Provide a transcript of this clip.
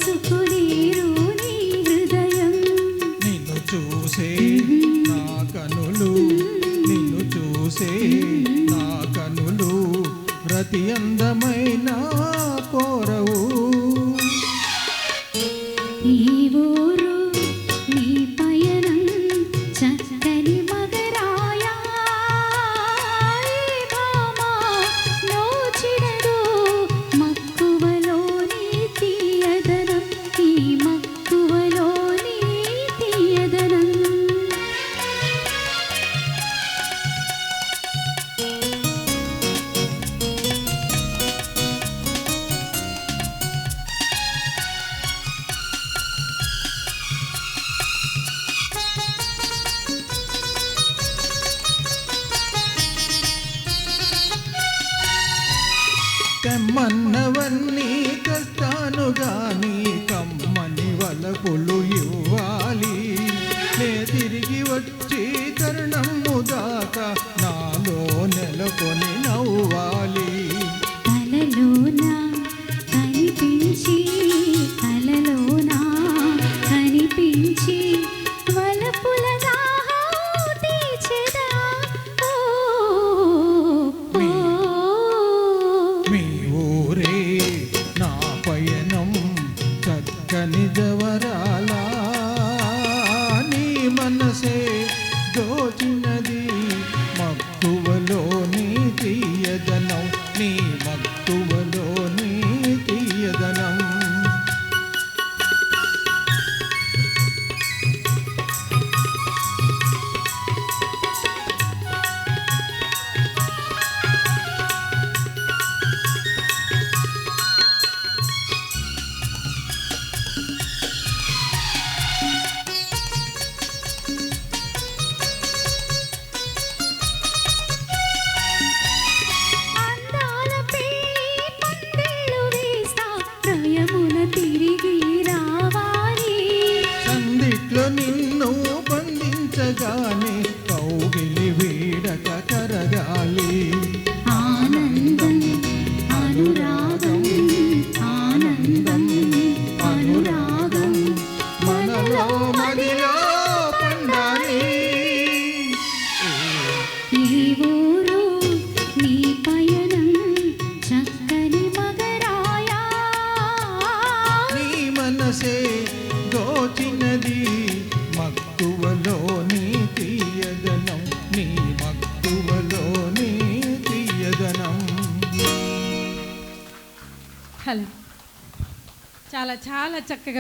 దోచుకునేరు నీ హృదయం. నిన్ను చూసే నా కనులు, నిన్ను చూసే నా కనులు ప్రతి అందమైన కోరవు. ఈ ఊరు నీ పయనం చక్కని మగరాయా. ఈ భామ నోచినదో మక్కువలోని తీయదనం, ఈ మక్కువలోని తీయదనం. తెమ్మన్నవన్నీ కష్టాను గాని కమ్మని వలపులు ఇవ్వాలి. నే తిరిగి వచ్చి తరుణము దాకా నాలో నెలకొని నవ్వాలి. కలలోన కనిపించి, కలలోన కనిపించి వలపుల దాహం తీర్చెదా. మీ ఊరే నా పయనం చక్కని జవరాలా. నీ మనసే దోచినది మక్కువలోని తీయదనం, నీ మక్కువలోని తీయదనం. అందాలపై పందిళ్ళు వేస్తా, ప్రయమున తిరిగి రావాలి. సందిట్లో నిన్ను బంధించగానే కౌగిలి వీడక కరగాలి. ఆనందం అనురాగం, ఆనందం అనురాగం మనలో మదిలో పండాలి. ఈ ఊరు నీ పయనం చక్కని మగరాయా. నీ మనసే దోచినది మక్కువలోని తీయదనం, నీ మక్కువలోని తీయదనం. హలో చాలా చాలా చక్కగా